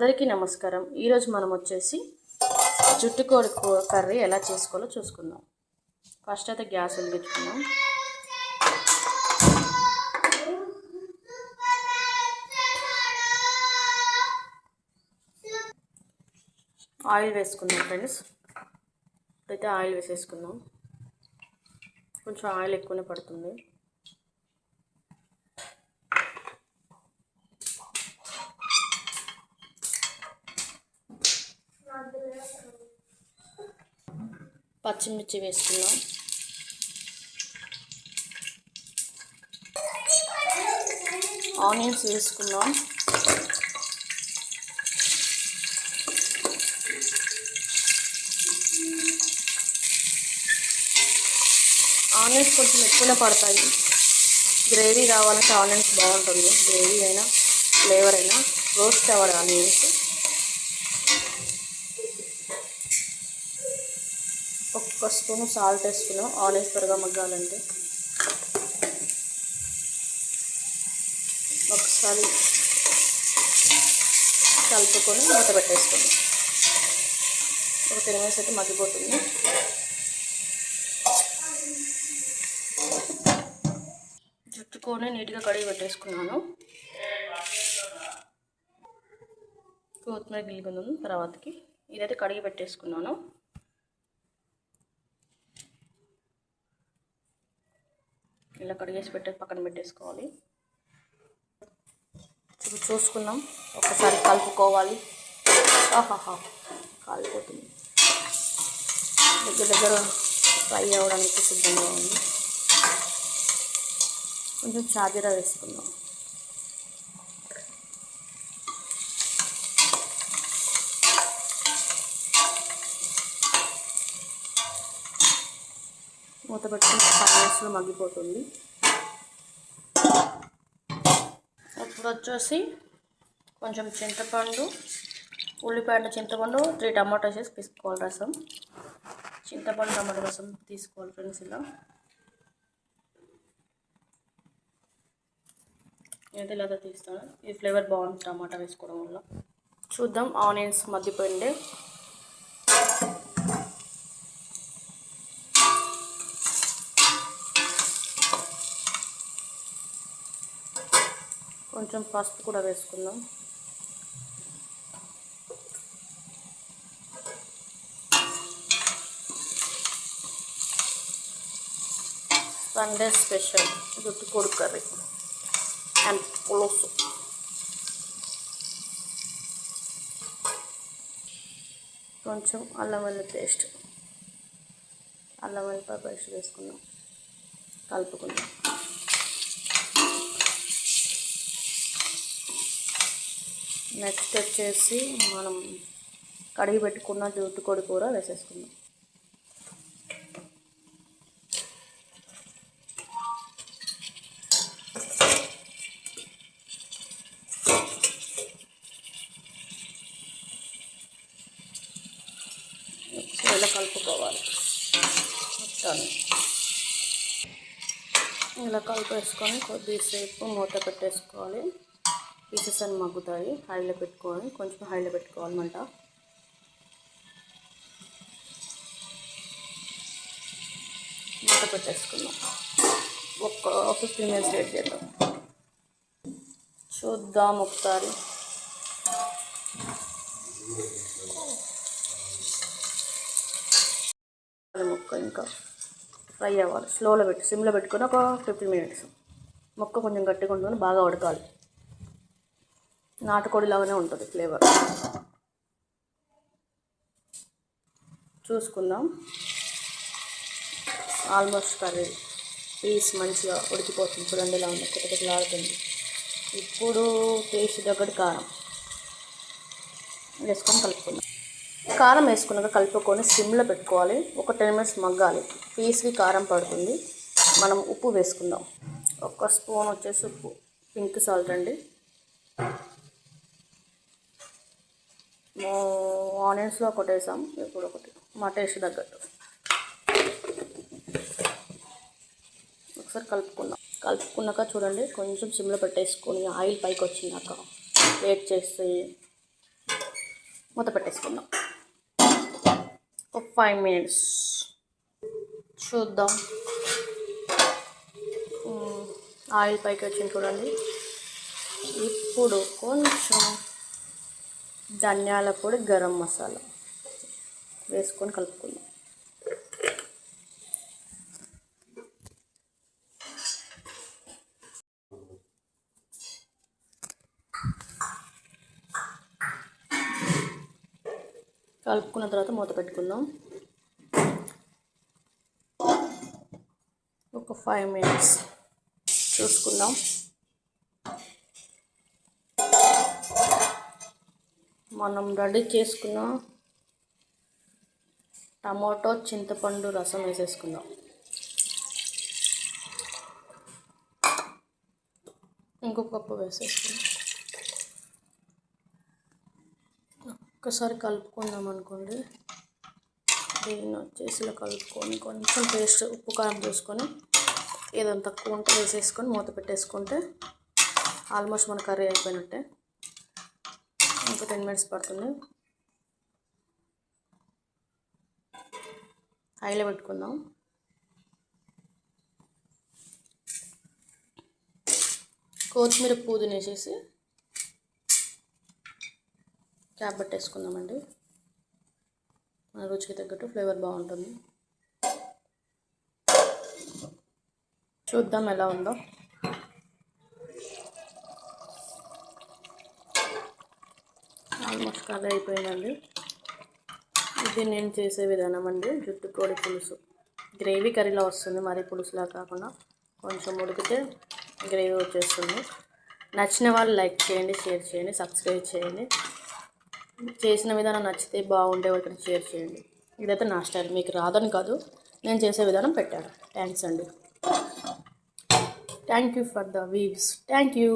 అందరికీ నమస్కారం. ఈరోజు మనం వచ్చేసి జుట్టుకోడి కర్రీ ఎలా చేసుకోవాలో చూసుకుందాం. ఫస్ట్ అయితే గ్యాస్ వెలిగించుకుందాం. ఆయిల్ వేసుకుందాం ఫ్రెండ్స్. ఇప్పుడైతే ఆయిల్ వేసేసుకుందాం. కొంచెం ఆయిల్ ఎక్కువనే పడుతుంది. పచ్చిమిర్చి వేసుకుందాం. ఆనియన్స్ వేసుకుందాం. ఆనియన్స్ కొంచెం ఎక్కువనే పడతాయి. గ్రేవీ కావాలంటే ఆనియన్స్ బాగుంటుంది. గ్రేవీ అయినా ఫ్లేవర్ అయినా రోస్ట్ అవ్వాలి ఆనియన్స్. ఒక్క స్పూన్ సాల్ట్ వేసుకున్నాం ఆనియన్స్ త్వరగా మగ్గాలంటే. ఒకసారి కలుపుకొని మూత పెట్టేసుకున్నాం. ఒక 10 నిమిషాలు అయితే మగ్గిపోతుంది. జుట్టుకొని నీట్గా కడిగి పెట్టేసుకున్నాను. కొత్తిమీర గిల్లుకుందాం తర్వాతకి. ఇదైతే కడిగి పెట్టేసుకున్నాను. ఇలా కడిగేసి పక్కన పెట్టేసుకోవాలి. చూసుకుందాం. ఒకసారి కలుపుకోవాలి. ఆహాహా కాలిపోతుంది. దగ్గర ఫ్రై అవ్వడానికి సిద్ధంగా ఉంది. కొంచెం చాజీరా వేసుకుందాం. మూత పెట్టుకుని 5 నిమిషాలు మగ్గిపోతుంది. ఇప్పుడు వచ్చేసి కొంచెం చింతపండు, ఉల్లిపాయలు, చింతపండు 3 టమాటోస్ వేసి తీసుకోవాలి. రసం చింతపండు టమాటో రసం తీసుకోవాలి ఫ్రెండ్స్. ఇలా నేనైతే ఇలాగా తీస్తాను. ఈ ఫ్లేవర్ బాగుంటుంది టమాటా వేసుకోవడం వల్ల. చూద్దాం. ఆనియన్స్ మగ్గిపోయింది. కొంచెం పసుపు కూడా వేసుకుందాం. సండే స్పెషల్ జుట్టుకోడి కర్రీ అండ్ పులుసు. కొంచెం అల్లం వెల్లుల్లి పేస్ట్, అల్లం వెల్లుల్లి పేస్ట్ వేసుకుందాం. కలుపుకుందాం. నెక్స్ట్ వచ్చేసి మనం కడిగి పెట్టుకున్న జుట్టుకోడి కూర వేసేసుకుందాం. ఇలా కలుపుకోవాలి మొత్తాన్ని. ఇలా కలిపేసుకొని కొద్దిసేపు మూత పెట్టేసుకోవాలి. పీసెస్ అని మగ్గుతాయి. హైలో పెట్టుకోవాలి. కొంచెం హైలో పెట్టుకోవాలి మంట. మూత పెట్టేసుకుందాం. ఒక 15 మినిట్స్ వెయిట్ చేద్దాం. చూద్దాం ఒకసారి. ముక్క ఇంకా ఫ్రై అవ్వాలి. స్లోలో పెట్టి సిమ్లో పెట్టుకొని ఒక 15 మినిట్స్. ముక్క కొంచెం గట్టిగా ఉంటుంది, బాగా ఉడకాలి. నాటుకోడి లాగానే ఉంటుంది ఫ్లేవర్. చూసుకుందాం. ఆల్మోస్ట్ కర్రీ పీస్ మంచిగా ఉడికిపోతుంది. చూడండి ఇలా ఉంది, కొద్దిలాడుతుంది. ఇప్పుడు టేస్ట్ తగ్గట్టు కారం వేసుకొని కలుపుకుందాం. కారం వేసుకున్నాక కలుపుకొని సిమ్లో పెట్టుకోవాలి. ఒక 10 మినిట్స్ మగ్గాలి. పీస్కి కారం పడుతుంది. మనం ఉప్పు వేసుకుందాం. 1 స్పూన్ వచ్చేసి ఉప్పు, పింక్ సాల్ట్ అండి. ఆనియన్స్లో ఒకటి వేసాం, ఇప్పుడు ఒకటి మా టేస్ట్ తగ్గట్టు. ఒకసారి కలుపుకున్నాక చూడండి కొంచెం సిమ్లో పెట్టేసుకొని ఆయిల్ పైకి వచ్చినాక వెయిట్ చేసి మూత పెట్టేసుకుందాం ఒక 5 మినిట్స్. చూద్దాం. ఆయిల్ పైకి వచ్చింది చూడండి. ఇప్పుడు కొంచెం ధనియాల పొడి, గరం మసాలా వేసుకొని కలుపుకుందాం. కలుపుకున్న తర్వాత మూత పెట్టుకుందాం ఒక 5 మినిట్స్. చూసుకుందాం. మనం రెడీ చేసుకున్న టమాటో చింతపండు రసం వేసేసుకుందాం. ఇంకొక కప్పు వేసేసుకుందాం. ఒక్కసారి కలుపుకుందాం అనుకోండి. దీన్ని వచ్చేసి ఇలా కలుపుకొని కొంచెం పేస్ట్ ఉప్పు కారం చూసుకొని ఏదైనా తక్కువ ఉంటే వేసేసుకొని మూత పెట్టేసుకుంటే ఆల్మోస్ట్ మన కర్రీ అయిపోయినట్టే. ఇంకా 10 మినిట్స్ పడుతుంది. హైలో పెట్టుకుందాం. కొత్తిమీర పుదీనా వేసేసి క్యాప్ పెట్టేసుకుందామండి. మన రుచికి తగ్గట్టు ఫ్లేవర్ బాగుంటుంది. చూద్దాం ఎలా ఉందో. ఆల్మోస్ట్ కర్రీ అయిపోయిందండి. ఇది నేను చేసే విధానం అండి. జుట్టు కోడి పులుసు గ్రేవీ కర్రీలో వస్తుంది, మరి పులుసులా కాకుండా కొంచెం ఉడికితే గ్రేవీ వచ్చేస్తుంది. నచ్చిన వాళ్ళు లైక్ చేయండి, షేర్ చేయండి, సబ్స్క్రైబ్ చేయండి. చేసిన విధానం నచ్చితే బాగుండే వాళ్ళకి షేర్ చేయండి. ఇదైతే నా స్టైల్, మీకు రాదని కాదు, నేను చేసే విధానం పెట్టాను. థ్యాంక్స్ అండి. Thank you for the views. Thank you.